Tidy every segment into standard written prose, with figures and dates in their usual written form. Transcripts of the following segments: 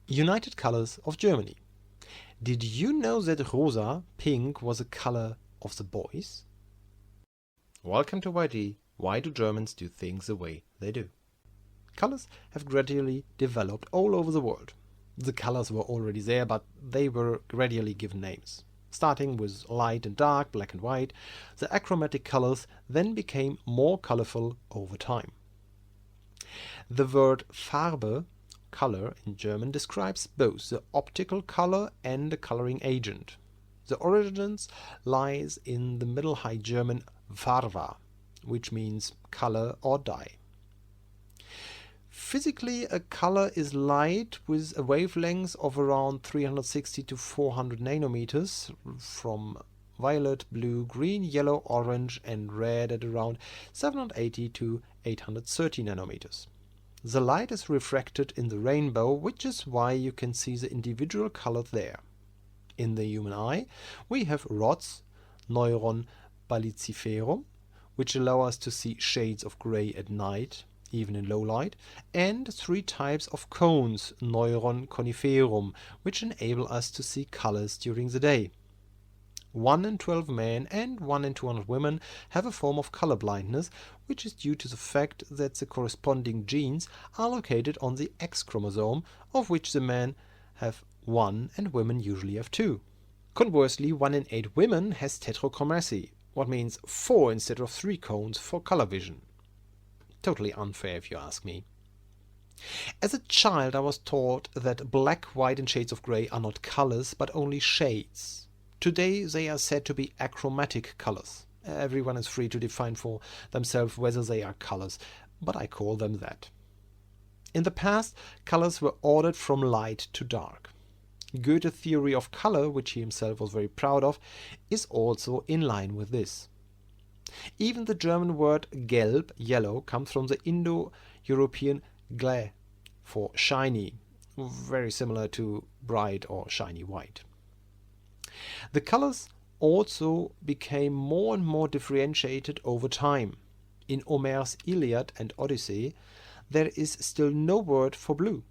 United colors of Germany. Did you know that rosa, pink, was a color of the boys? Welcome to YD. Why do Germans do things the way they do? Colors have gradually developed all over the world. The colors were already there, but they were gradually given names. Starting with light and dark, black and white, the achromatic colors then became more colorful over time. The word Farbe, color in German, describes both the optical color and the coloring agent. The origins lies in the Middle High German Farbe, which means color or dye. Physically, a color is light with a wavelength of around 360 to 400 nanometers, from violet, blue, green, yellow, orange and red at around 780 to 830 nanometers. The light is refracted in the rainbow, which is why you can see the individual colors there. In the human eye, we have rods, neuron balliciferum, which allow us to see shades of gray at night, even in low light, and three types of cones, neuron coniferum, which enable us to see colors during the day. 1 in 12 men and 1 in 200 women have a form of color blindness, which is due to the fact that the corresponding genes are located on the X chromosome, of which the men have 1 and women usually have 2. Conversely, 1 in 8 women has tetrachromacy, what means 4 instead of 3 cones for color vision. Totally unfair if you ask me. As a child, I was taught that black, white and shades of gray are not colors but only shades. Today they are said to be achromatic colors. Everyone is free to define for themselves whether they are colors, but I call them that. In the past, colors were ordered from light to dark. Goethe's theory of color, which he himself was very proud of, is also in line with this. Even the German word gelb, yellow, comes from the Indo-European gle, for shiny, very similar to bright or shiny white. The colors also became more and more differentiated over time. In Homer's Iliad and Odyssey, there is still no word for blue.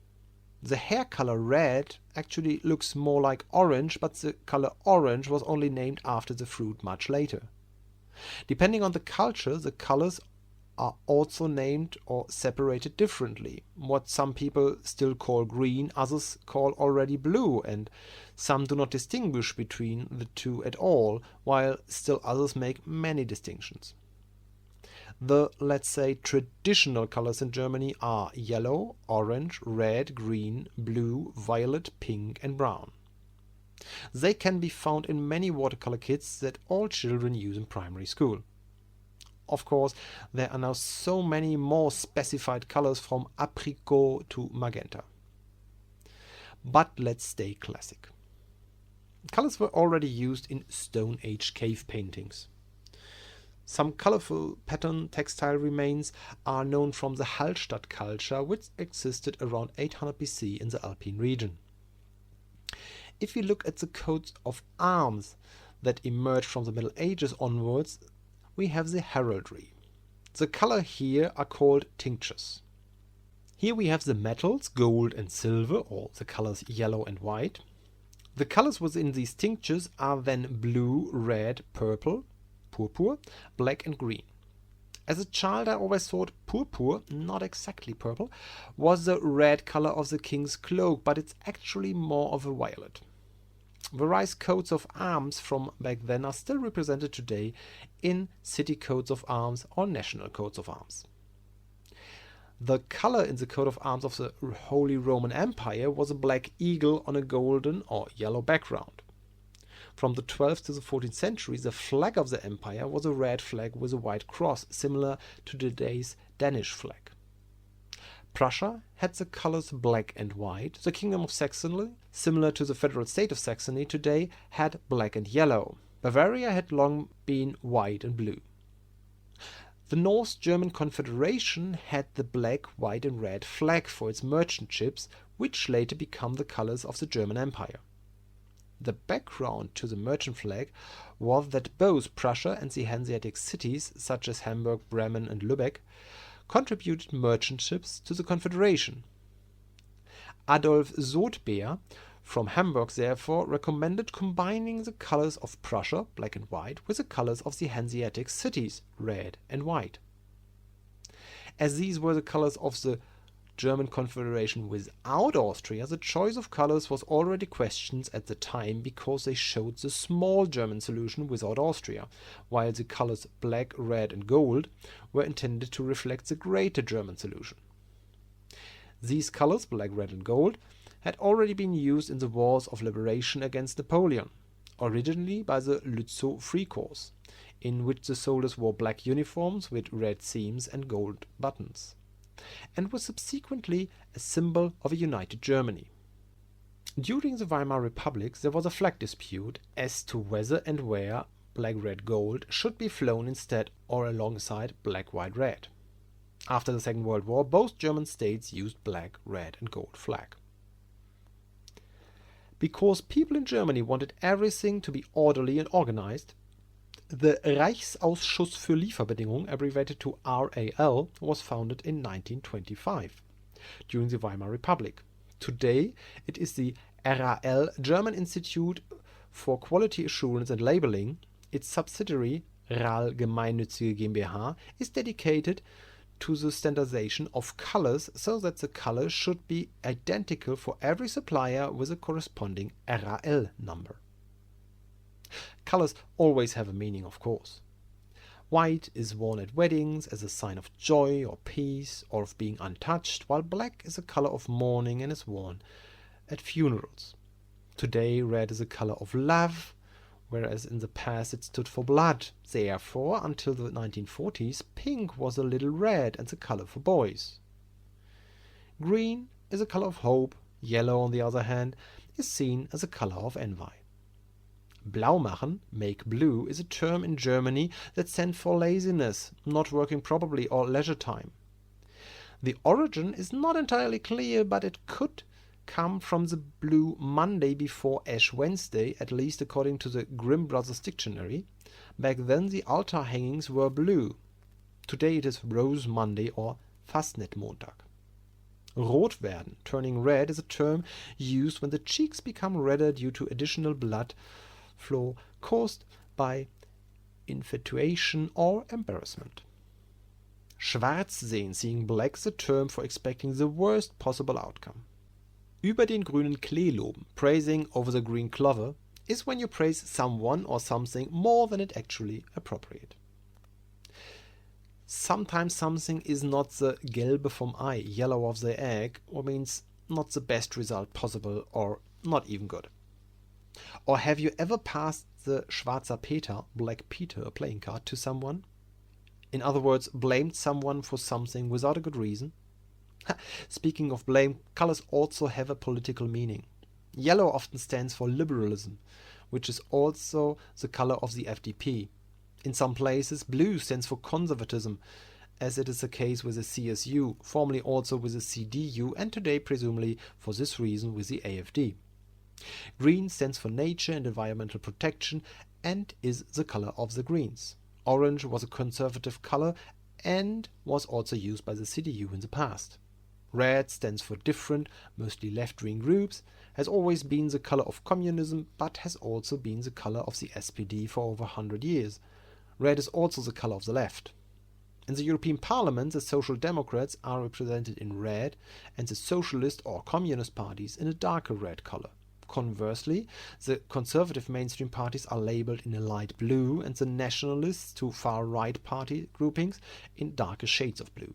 The hair color red actually looks more like orange, but the color orange was only named after the fruit much later. Depending on the culture, the colors are also named or separated differently. What some people still call green, others call already blue, and some do not distinguish between the two at all, while still others make many distinctions. The, let's say, traditional colors in Germany are yellow, orange, red, green, blue, violet, pink and brown. They can be found in many watercolor kits that all children use in primary school. Of course, there are now so many more specified colors from apricot to magenta. But let's stay classic. Colors were already used in Stone Age cave paintings. Some colorful pattern textile remains are known from the Hallstatt culture, which existed around 800 BC in the Alpine region. If we look at the coats of arms that emerged from the Middle Ages onwards, we have the heraldry. The color here are called tinctures. Here we have the metals, gold and silver, or the colors yellow and white. The colors within these tinctures are then blue, red, purple, purpur, black and green. As a child, I always thought purpur, not exactly purple, was the red color of the king's cloak, but it's actually more of a violet. Various coats of arms from back then are still represented today in city coats of arms or national coats of arms. The color in the coat of arms of the Holy Roman Empire was a black eagle on a golden or yellow background. From the 12th to the 14th century, the flag of the empire was a red flag with a white cross, similar to today's Danish flag. Prussia had the colors black and white. The Kingdom of Saxony, similar to the federal state of Saxony today, had black and yellow. Bavaria had long been white and blue. The North German Confederation had the black, white and red flag for its merchant ships, which later became the colors of the German Empire. The background to the merchant flag was that both Prussia and the Hanseatic cities, such as Hamburg, Bremen and Lübeck, contributed merchant ships to the Confederation. Adolf Sothbeer from Hamburg therefore recommended combining the colors of Prussia, black and white, with the colors of the Hanseatic cities, red and white. As these were the colors of the German Confederation without Austria, the choice of colors was already questioned at the time because they showed the small German solution without Austria, while the colors black, red and gold were intended to reflect the greater German solution. These colors, black, red and gold, had already been used in the wars of liberation against Napoleon, originally by the Lützow Free Corps, in which the soldiers wore black uniforms with red seams and gold buttons, and was subsequently a symbol of a united Germany. During the Weimar Republic there was a flag dispute as to whether and where black, red, gold should be flown instead or alongside black, white, red. After the Second World War, both German states used black, red and gold flag. Because people in Germany wanted everything to be orderly and organized, the Reichsausschuss für Lieferbedingungen, abbreviated to RAL, was founded in 1925 during the Weimar Republic. Today it is the RAL, German Institute for Quality Assurance and Labeling. Its subsidiary, RAL Gemeinnützige GmbH, is dedicated to the standardization of colors so that the colors should be identical for every supplier with a corresponding RAL number. Colors always have a meaning, of course. White is worn at weddings as a sign of joy or peace or of being untouched, while black is a color of mourning and is worn at funerals. Today, red is a color of love, whereas in the past it stood for blood. Therefore, until the 1940s, pink was a little red and the color for boys. Green is a color of hope. Yellow, on the other hand, is seen as a color of envy. Blau machen, make blue, is a term in Germany that stands for laziness, not working properly, or leisure time. The origin is not entirely clear, but it could come from the blue Monday before Ash Wednesday, at least according to the Grimm Brothers Dictionary. Back then the altar hangings were blue. Today it is Rose Monday or Fastnachtmontag. Rot werden, turning red, is a term used when the cheeks become redder due to additional blood flow caused by infatuation or embarrassment. Schwarz sehen, seeing black, is a term for expecting the worst possible outcome. Über den grünen Klee loben, praising over the green clover, is when you praise someone or something more than it actually appropriate. Sometimes something is not the gelbe vom Ei, yellow of the egg, or means not the best result possible or not even good. Or have you ever passed the Schwarzer Peter, Black Peter playing card to someone? In other words, blamed someone for something without a good reason? Speaking of blame, colors also have a political meaning. Yellow often stands for liberalism, which is also the color of the FDP. In some places, blue stands for conservatism, as it is the case with the CSU, formerly also with the CDU, and today presumably for this reason with the AfD. Green stands for nature and environmental protection and is the color of the Greens. Orange was a conservative color and was also used by the CDU in the past. Red stands for different, mostly left-wing groups, has always been the color of communism, but has also been the color of the SPD for over 100 years. Red is also the color of the left. In the European Parliament, the Social Democrats are represented in red and the Socialist or Communist parties in a darker red color. Conversely, the conservative mainstream parties are labeled in a light blue and the nationalists to far-right party groupings in darker shades of blue.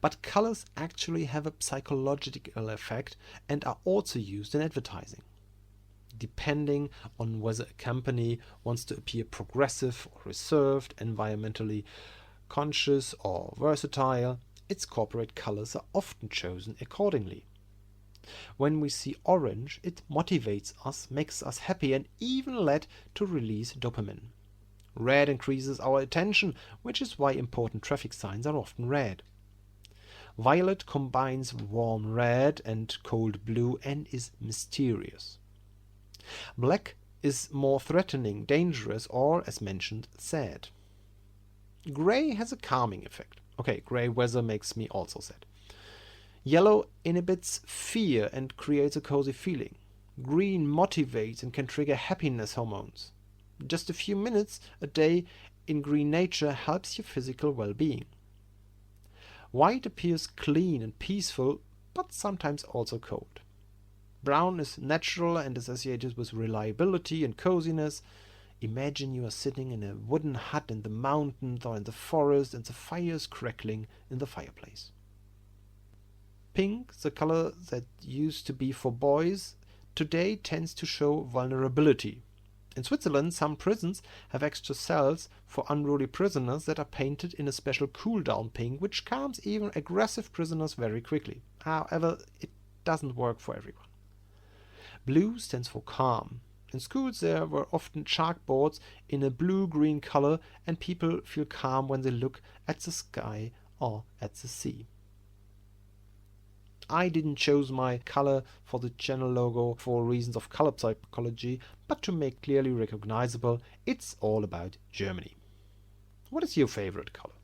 But colors actually have a psychological effect and are also used in advertising. Depending on whether a company wants to appear progressive or reserved, environmentally conscious or versatile, its corporate colors are often chosen accordingly. When we see orange, it motivates us, makes us happy, and even led to release dopamine. Red increases our attention, which is why important traffic signs are often red. Violet combines warm red and cold blue and is mysterious. Black is more threatening, dangerous, or, as mentioned, sad. Gray has a calming effect. Okay, gray weather makes me also sad. Yellow inhibits fear and creates a cozy feeling. Green motivates and can trigger happiness hormones. Just a few minutes a day in green nature helps your physical well-being. White appears clean and peaceful, but sometimes also cold. Brown is natural and associated with reliability and coziness. Imagine you are sitting in a wooden hut in the mountains or in the forest and the fire is crackling in the fireplace. Pink, the color that used to be for boys, today tends to show vulnerability. In Switzerland, some prisons have extra cells for unruly prisoners that are painted in a special cool-down pink, which calms even aggressive prisoners very quickly. However, it doesn't work for everyone. Blue stands for calm. In schools there were often chalkboards in a blue-green color, and people feel calm when they look at the sky or at the sea. I didn't choose my color for the channel logo for reasons of color psychology, but to make clearly recognizable, it's all about Germany. What is your favorite color?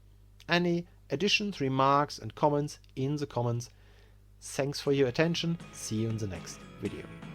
Any additions, remarks and comments in the comments. Thanks for your attention. See you in the next video.